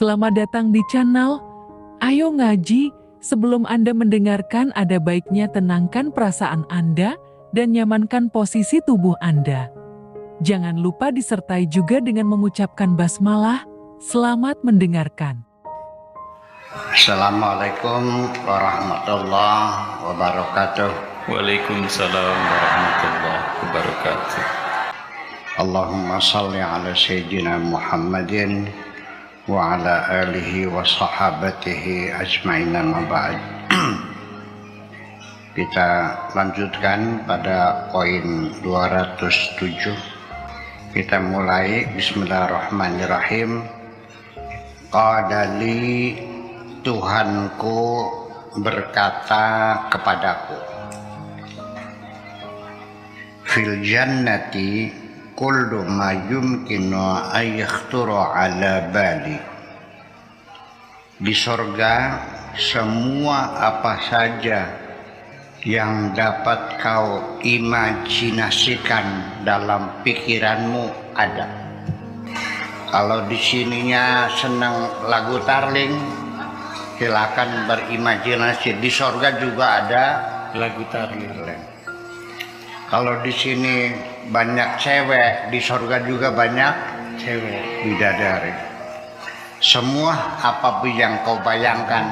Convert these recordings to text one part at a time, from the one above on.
Selamat datang di channel Ayo Ngaji. Sebelum Anda mendengarkan, ada baiknya tenangkan perasaan Anda dan nyamankan posisi tubuh Anda. Jangan lupa disertai juga dengan mengucapkan basmalah. Selamat mendengarkan. Assalamualaikum warahmatullahi wabarakatuh. Waalaikumsalam warahmatullahi wabarakatuh. Allahumma salli ala Sayyidina Muhammadin wa ala alihi wa sahabatihi ajma'in, amma ba'd. Kita lanjutkan pada poin 207. Kita mulai. Bismillahirrahmanirrahim. Qadali, Tuhanku berkata kepadaku, fil jannati kullu ma yumkinu ayakhturu ala bali. Di sorga semua apa saja yang dapat kau imajinasikan dalam pikiranmu ada. Kalau di sininya senang lagu Tarling, silakan berimajinasi. Di sorga juga ada Lagu Tarling. Kalau di sini banyak cewek, di sorga juga banyak Cewek. bidadari. Semua apapun yang kau bayangkan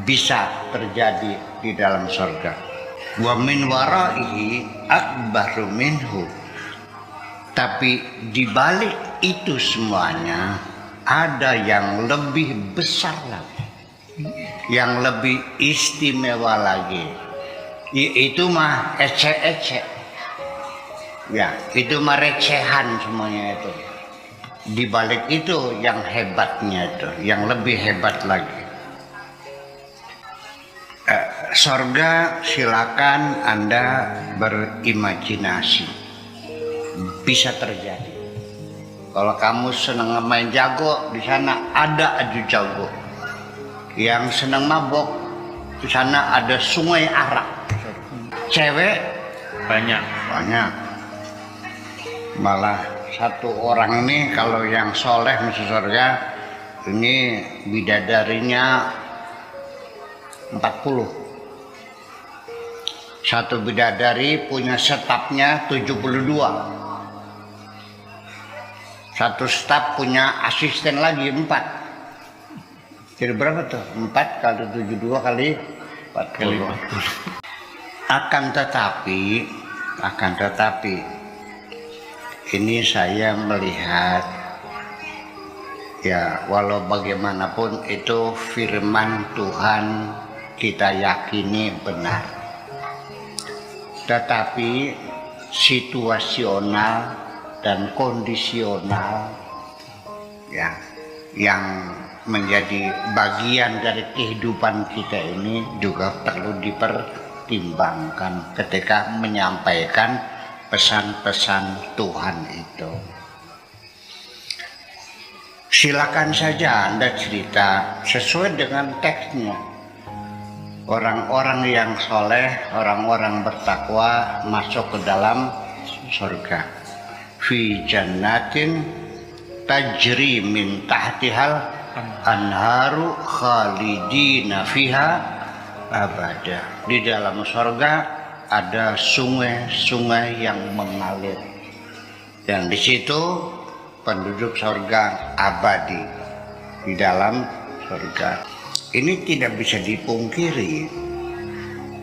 bisa terjadi di dalam sorga. Wa min waraihi akbaru minhu. Tapi di balik itu semuanya ada yang lebih besar lagi, yang lebih istimewa lagi. Itu mah ecek-ecek. Ya, itu mah recehan semuanya itu. Di balik itu yang hebatnya itu, yang lebih hebat lagi. Sorga silakan Anda berimajinasi. Bisa terjadi. Kalau kamu senang main jago, di sana ada aju jago. Yang senang mabok, di sana ada sungai arak. Cewek Banyak. banyak. Malah satu orang ini kalau yang soleh masuk surga ini bidadarinya 40. Satu bidadari punya stafnya 72. Satu staf punya asisten lagi 4. Jadi berapa tuh? 4 kali 72 kali 40. Akan tetapi ini saya melihat, ya walau bagaimanapun itu firman Tuhan kita yakini benar, tetapi situasional dan kondisional ya, yang menjadi bagian dari kehidupan kita ini juga perlu dipertimbangkan ketika menyampaikan pesan-pesan Tuhan itu. Silakan saja Anda cerita sesuai dengan teksnya. Orang-orang yang soleh, orang-orang bertakwa masuk ke dalam surga. Fi jannatin tajri min tahtihal anharu khalidina fiha abada. Di dalam surga ada sungai-sungai yang mengalir, dan di situ penduduk surga abadi di dalam surga. Ini tidak bisa dipungkiri,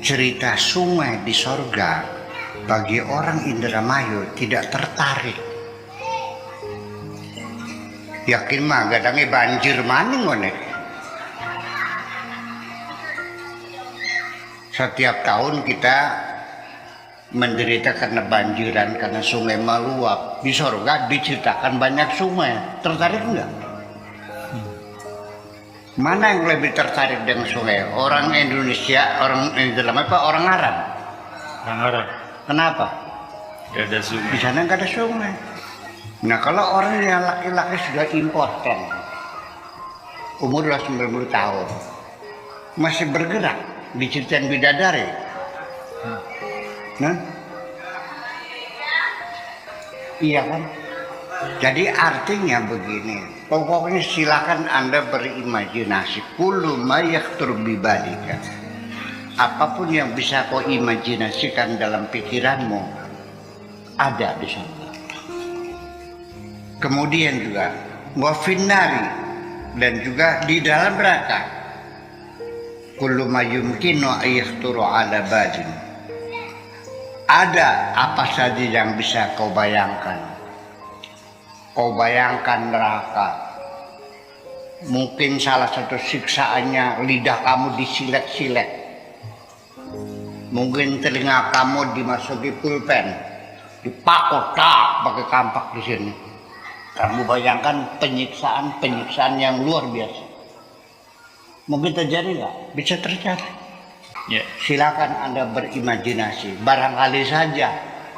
cerita sungai di surga bagi orang Indramayu tidak tertarik. Yakin mah gadangnya banjir maning ngonek. Setiap tahun kita menderita karena banjiran, karena sungai meluap. Di surga diceritakan banyak sungai. Tertarik enggak? Mana yang lebih tertarik dengan sungai? Orang Indonesia, orang Indonesia apa orang Arab? Orang Arab. Kenapa? Gak ada sungai. Di sana nggak ada sungai. Nah, kalau orang yang laki-laki sudah impoten, umur 90 tahun, masih bergerak, diceritain bidadari. Nah, iya kan? Jadi artinya begini, Pokoknya silakan Anda berimajinasi. Kullu ma yakhtur bi balika. Apapun yang bisa kau imajinasikan dalam pikiranmu ada di sana. Kemudian juga wa finnari, dan juga di dalam neraka. Kullu ma yumkinu ayyahturu ala balin. Ada apa saja yang bisa kau bayangkan. Kau bayangkan neraka. Mungkin salah satu siksaannya lidah kamu disilet-silet. Mungkin telinga kamu dimasuki pulpen, dipakotak pakai kampak di sini. Kamu bayangkan penyiksaan yang luar biasa. Mungkin terjadi nggak? Bisa terjadi. Ya. Silakan Anda berimajinasi. Barangkali saja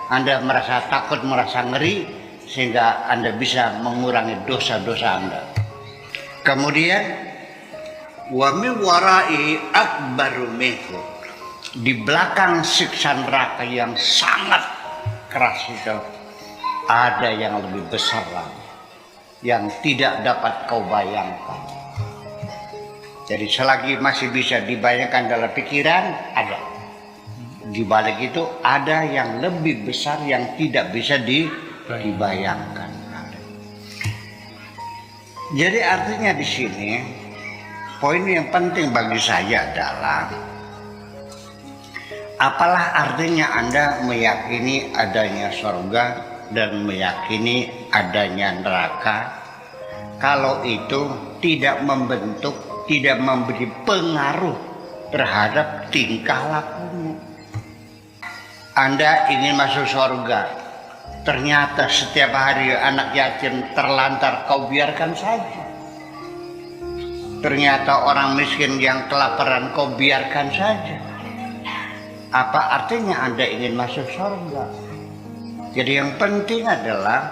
Anda merasa takut, merasa ngeri, sehingga Anda bisa mengurangi dosa-dosa Anda. Kemudian wa min warai akbaru minhu. Di belakang siksa neraka yang sangat keras itu ada yang lebih besar lagi, yang tidak dapat kau bayangkan. Jadi selagi masih bisa dibayangkan dalam pikiran, ada. Di balik itu ada yang lebih besar yang tidak bisa dibayangkan. Jadi artinya di sini poin yang penting bagi saya adalah apalah artinya Anda meyakini adanya surga dan meyakini adanya neraka kalau itu tidak membentuk, tidak memberi pengaruh terhadap tingkah lakunya. Anda ingin masuk surga, ternyata setiap hari anak yatim terlantar, kau biarkan saja. Ternyata orang miskin yang kelaparan, kau biarkan saja. Apa artinya Anda ingin masuk surga? Jadi yang penting adalah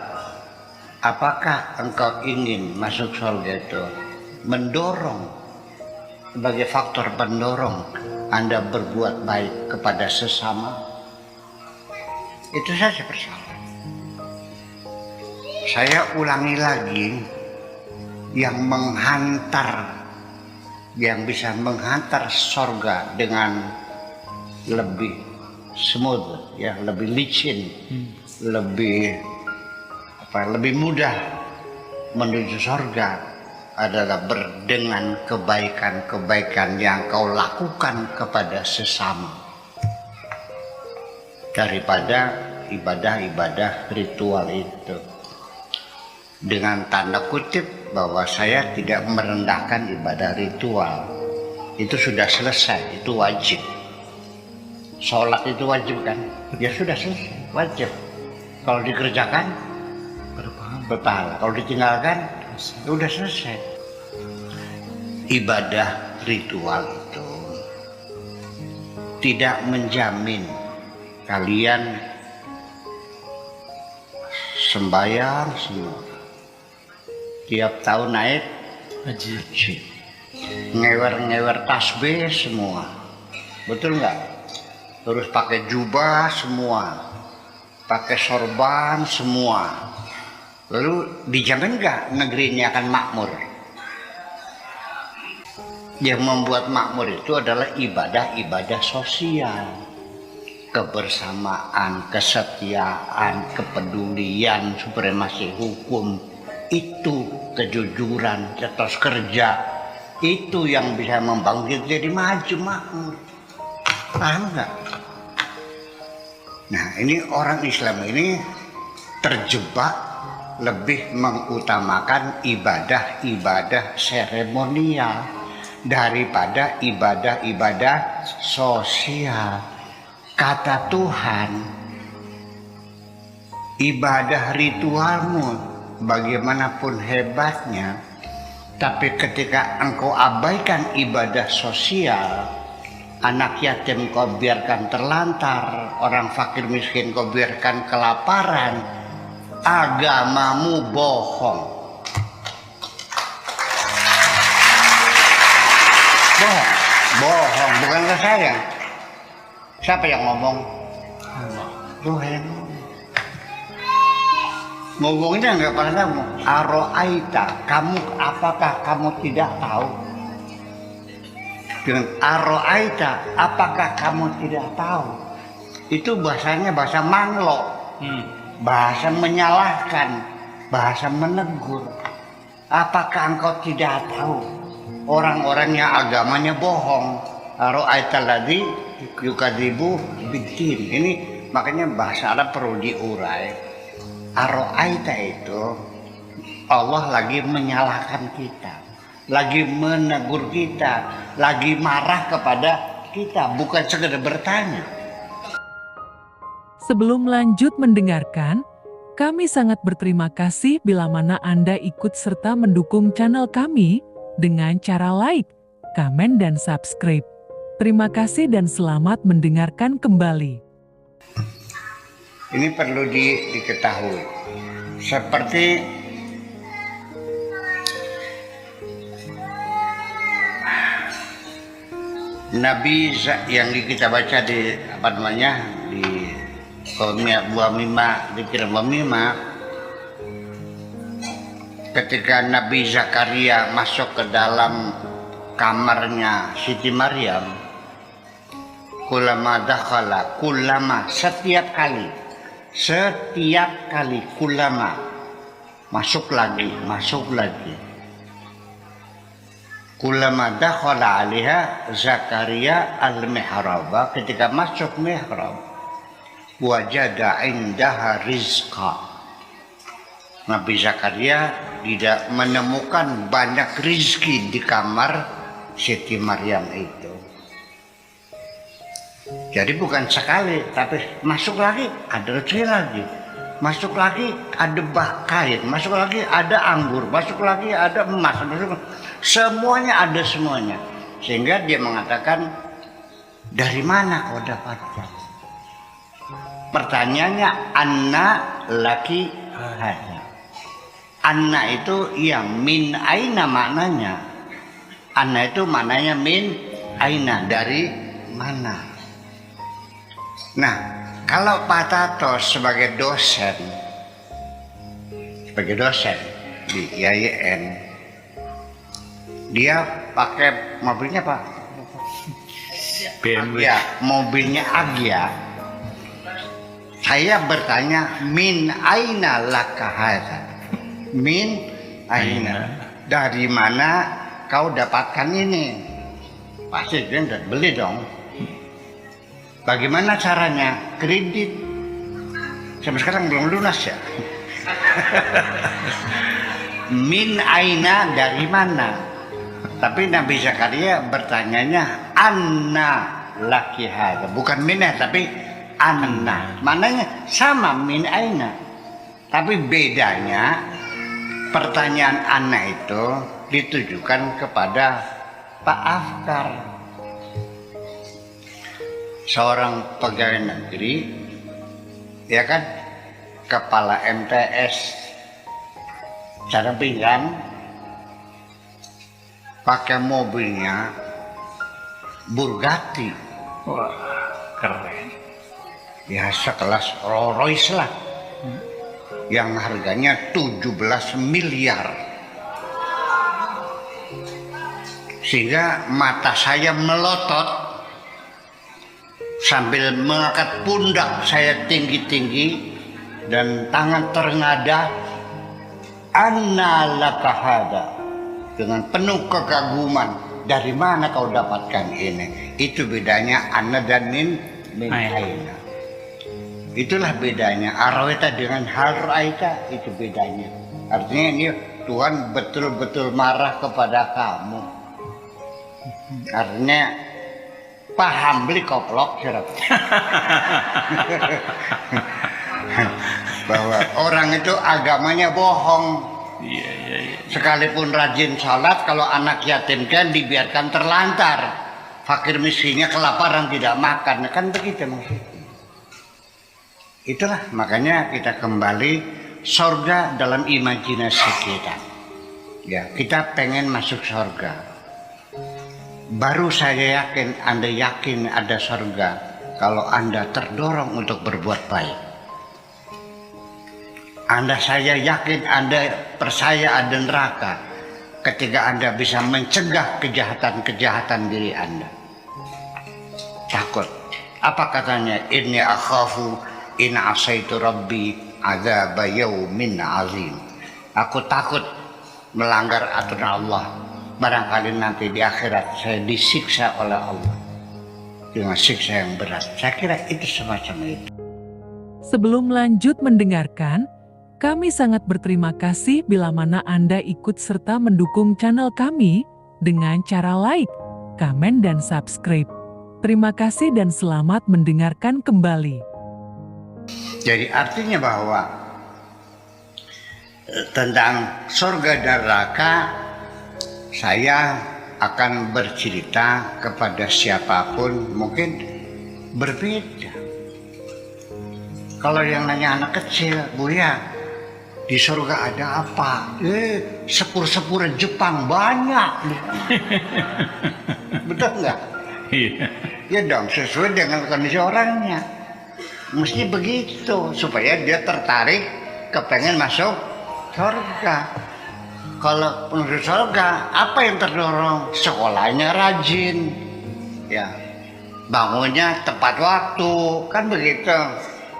apakah engkau ingin masuk surga itu mendorong, sebagai faktor pendorong Anda berbuat baik kepada sesama. Itu saja persoalan. Saya ulangi lagi, yang bisa menghantar surga dengan lebih smooth, ya, lebih licin, lebih mudah menuju surga adalah dengan kebaikan-kebaikan yang kau lakukan kepada sesama, daripada ibadah-ibadah ritual itu. Dengan tanda kutip bahwa saya tidak merendahkan ibadah ritual, itu sudah selesai, itu wajib. Sholat itu wajib kan? Ya sudah selesai, wajib. Kalau dikerjakan berpahala, kalau ditinggalkan sudah selesai. Ibadah ritual itu tidak menjamin kalian sembahyang semua, tiap tahun naik haji, ngewer tasbih semua, betul nggak? Terus pakai jubah semua, pakai sorban semua. Lalu dijamin nggak negeri ini akan makmur? Yang membuat makmur itu adalah ibadah-ibadah sosial, kebersamaan, kesetiaan, kepedulian, supremasi hukum, itu kejujuran, etos kerja, itu yang bisa membangun kita jadi maju makmur. Paham nggak? Nah, ini orang Islam ini terjebak lebih mengutamakan ibadah-ibadah seremonial daripada ibadah-ibadah sosial. Kata Tuhan, ibadah ritualmu bagaimanapun hebatnya, tapi ketika engkau abaikan ibadah sosial, anak yatim kau biarkan terlantar, orang fakir miskin kau biarkan kelaparan, agamamu bohong. Bohong, bukanlah saya. Siapa yang ngomong? Allah. Tuhan yang ngomong. ngomongnya nggak pernah tahu. Aro'aita, apakah kamu tidak tahu? Dengan aro'aita, apakah kamu tidak tahu? Itu bahasanya bahasa manglo, bahasa menyalahkan, bahasa menegur. Apakah engkau tidak tahu orang-orang yang agamanya bohong? Aro'aita ladzi yukadzibu biddin. Ini makanya bahasa Arab perlu diurai. Aro'aita itu Allah lagi menyalahkan kita, lagi menegur kita, lagi marah kepada kita, bukan sekedar bertanya. Sebelum lanjut mendengarkan, kami sangat berterima kasih bila mana Anda ikut serta mendukung channel kami dengan cara like, komen, dan subscribe. Terima kasih dan selamat mendengarkan kembali. Ini perlu diketahui. Seperti Nabi yang kita baca di di buah mimma, di kitab buah mimma, ketika Nabi Zakaria masuk ke dalam kamarnya Siti Maryam, setiap kali masuk lagi kulama dakhala alaiha Zakaria al-mihraba, ketika masuk mihrab, wajada indaha rizqa, Nabi Zakaria tidak menemukan banyak rizki di kamar Siti Maryam itu. Jadi bukan sekali, tapi masuk lagi ada rezeki lagi, masuk lagi ada kain, masuk lagi ada anggur, masuk lagi ada emas, semuanya ada semuanya. Sehingga dia mengatakan, dari mana kau dapatkan? Pertanyaannya, anna laki hada. Anna itu yang min aina maknanya. Anna itu maknanya min aina, dari mana. Nah, kalau Pak Tato sebagai dosen di IAIN, dia pakai mobilnya Pak? BMW. Ya, mobilnya Agya. Saya bertanya, min aina laka hadza? Min aina, dari mana kau dapatkan ini? Pasti dia udah beli dong. Bagaimana caranya? Kredit. Sampai sekarang belum lunas ya. Min aina, dari mana? Tapi Nabi Zakaria bertanyanya anna laki hadza, bukan minah tapi anna. Maknanya sama, min aina. Tapi bedanya pertanyaan anna itu ditujukan kepada Pak Afkar, seorang pegawai negeri, ya kan, kepala MTS, cara pinggang, pakai mobilnya Bugatti. Wah, keren. Ya sekelas Rolls Royce lah, yang harganya 17 miliar. Sehingga mata saya melotot, sambil mengangkat pundak saya tinggi-tinggi dan tangan terengadah, anna laka hada, dengan penuh kekaguman, dari mana kau dapatkan ini? Itu bedanya anna dan min aina. Itulah bedanya aroita dengan haroita, itu bedanya. Artinya ini Tuhan betul-betul marah kepada kamu. Artinya paham, beli koplok bahwa orang itu agamanya bohong. Iya. Sekalipun rajin sholat, kalau anak yatim kan dibiarkan terlantar, fakir miskinnya kelaparan tidak makan, kan begitu maksudnya. Itulah makanya kita kembali surga dalam imajinasi kita. Ya, kita pengen masuk surga. Baru saya yakin, Anda yakin ada surga kalau Anda terdorong untuk berbuat baik. Anda saya yakin Anda percaya ada neraka ketika Anda bisa mencegah kejahatan-kejahatan diri Anda. Takut. Apa katanya? Inni akhafu in asaitu rabbi adzab yaumin azim. Aku takut melanggar aturan Allah. Barangkali nanti di akhirat saya disiksa oleh Allah dengan siksa yang berat. Saya kira itu semacam itu. Sebelum lanjut mendengarkan, kami sangat berterima kasih bila mana Anda ikut serta mendukung channel kami dengan cara like, komen, dan subscribe. Terima kasih dan selamat mendengarkan kembali. Jadi artinya bahwa tentang surga dan neraka saya akan bercerita kepada siapapun mungkin berbeda. Kalau yang nanya anak kecil, Buya, di surga ada apa? Sepur-sepur Jepang banyak. Betul nggak? Iya. Ya dong, sesuai dengan kondisi orangnya. Mesti begitu, supaya dia tertarik kepengen masuk surga. Kalau menuju surga, apa yang terdorong? Sekolahnya rajin, ya, bangunnya tepat waktu, kan begitu.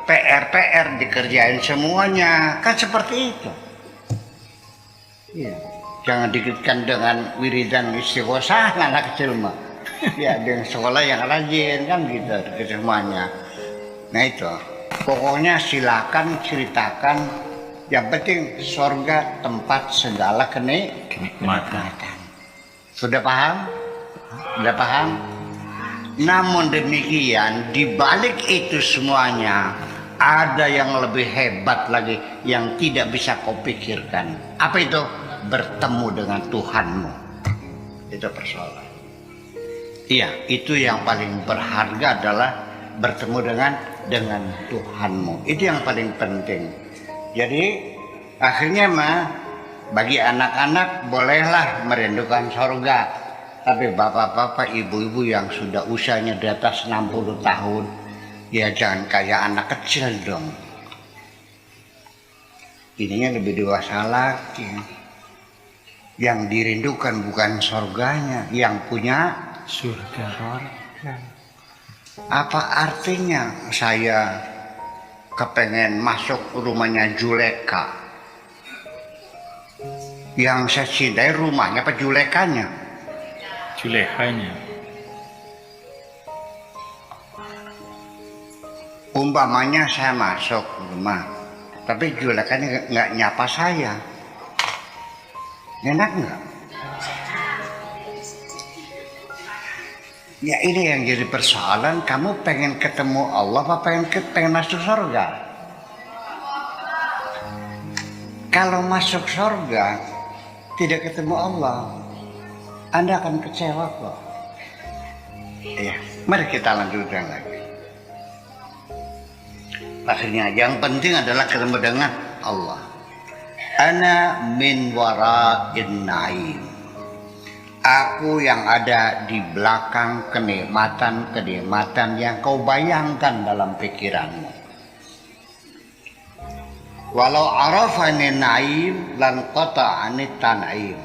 PR dikerjain semuanya, kan seperti itu. Ya, jangan dikitkan dengan wiridan istighosah anak kecil mah. Ya, dengan sekolah yang rajin, kan gitu, semuanya. Nah itu, pokoknya silakan ceritakan. Yang penting surga tempat segala kenikmatan. Sudah paham? Sudah paham? Namun demikian, di balik itu semuanya ada yang lebih hebat lagi yang tidak bisa kau pikirkan. Apa itu? Bertemu dengan Tuhanmu. Itu persoalan. Iya, itu yang paling berharga adalah bertemu dengan Tuhanmu. Itu yang paling penting. Jadi akhirnya mah bagi anak-anak bolehlah merindukan surga. Tapi bapak-bapak, ibu-ibu yang sudah usianya di atas 60 tahun, ya jangan kayak anak kecil dong. Ininya lebih dewasa lagi. Yang dirindukan bukan surganya, yang punya surga. Apa artinya saya kepengen masuk rumahnya Juleka? Yang saya cintai rumahnya apa Julekanya? Julekanya. Umpamanya saya masuk rumah, tapi Julekanya nggak nyapa saya, enak nggak? Ya ini yang jadi persoalan. Kamu pengen ketemu Allah apa pengen masuk surga? Kalau masuk surga tidak ketemu Allah, Anda akan kecewa kok. Ya, mari kita lanjutkan lagi. Akhirnya yang penting adalah ketemu dengan Allah. Ana min wara'in na'im. Aku yang ada di belakang kenikmatan-kenikmatan yang kau bayangkan dalam pikiranmu. Walau arafani na'im lan qata'ani tan'im.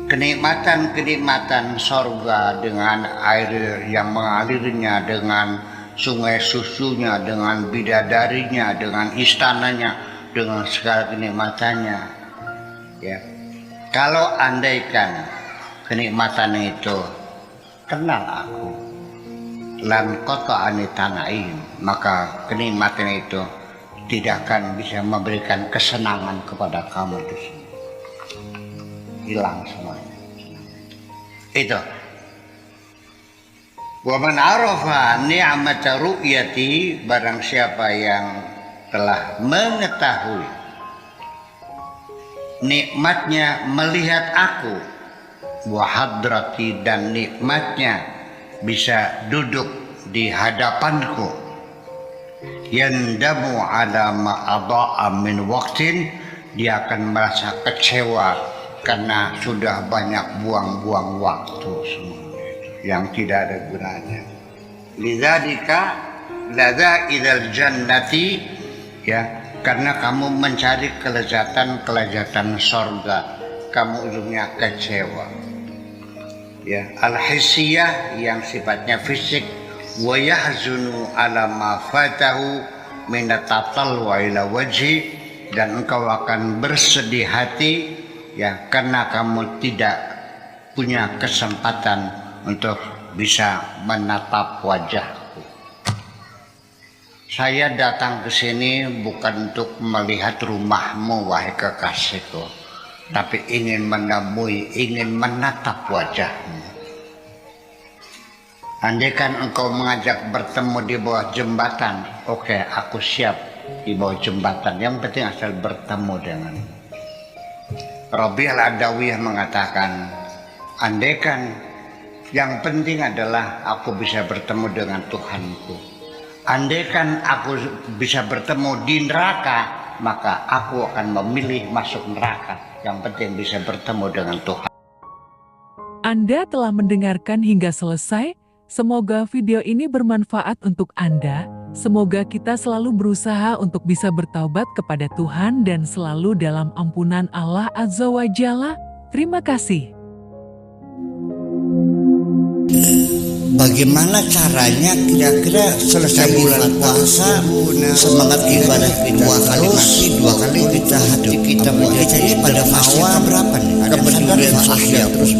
Kenikmatan-kenikmatan surga dengan air yang mengalirnya, dengan sungai susunya, dengan bidadarinya, dengan istananya, dengan segala kenikmatannya. Ya. Kalau andaikan kenikmatan itu kenal aku, lan qata'ani tan'im, maka kenikmatan itu tidak akan bisa memberikan kesenangan kepada kamu di sini. Hilang semuanya. Itu. Wa man arafa ni'mata ru'yati, barang siapa yang telah mengetahui nikmatnya melihat aku, wa hadrati, dan nikmatnya bisa duduk di hadapanku, yandamu ala ma'adha'a min waqtin, dia akan merasa kecewa karena sudah banyak buang-buang waktu semua yang tidak ada gunanya. Lidzalika ladza ilal jannati, ya, karena kamu mencari kelezatan sorga, kamu ujungnya kecewa. Ya, al-hisiyah yang sifatnya fisik, wa yahzunu ala ma fatahu min tatalwa ila wajhi, dan engkau akan bersedih hati ya karena kamu tidak punya kesempatan untuk bisa menatap wajahku. Saya datang ke sini bukan untuk melihat rumahmu wahai kekasihku, tapi ingin menemui, ingin menatap wajahmu. Andaikan engkau mengajak bertemu di bawah jembatan, oke, aku siap di bawah jembatan. Yang penting asal bertemu dengan. Rabi' al-Adawiyah mengatakan, andaikan yang penting adalah aku bisa bertemu dengan Tuhanku. Andaikan aku bisa bertemu di neraka, maka aku akan memilih masuk neraka. Yang penting bisa bertemu dengan Tuhan. Anda telah mendengarkan hingga selesai. Semoga video ini bermanfaat untuk Anda. Semoga kita selalu berusaha untuk bisa bertaubat kepada Tuhan dan selalu dalam ampunan Allah Azza wa Jalla. Terima kasih. Bagaimana caranya kira-kira selesai bulan puasa, semangat ibadah kita dua kali kita hati kita menjadi pada fase berapa nih? Kepedulian sosial terus